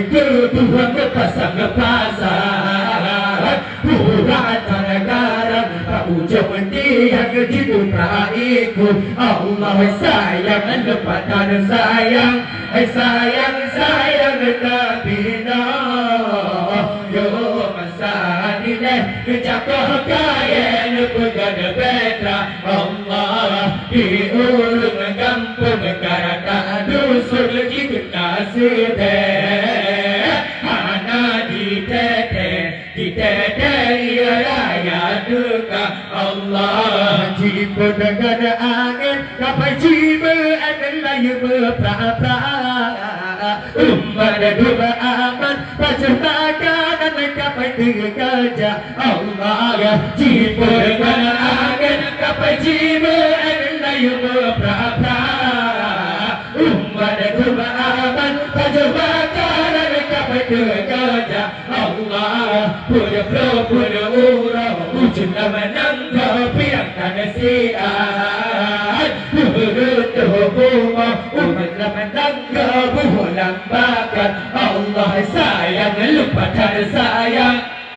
Kebutuhan kepasang-kepasan Pura negara Ucap dia kejitu praiku Allah sayang lepatan sayang sayang tapi yo masanile kejakoh kaya nepegada petra Allah diurung gampung negara tak dusun lagi kasih hana di tete ya raya duka Allah jibu dengan angin kapai jibu adalah yang berpra-pra umat dua aman baca makanan kapai kerja Allah jibu dengan angin kapai jibu adalah yang berpra-pra umat dua aman baca makanan kapai kerja Allah punya pro punya urau ujung nama nangka piang tanah sia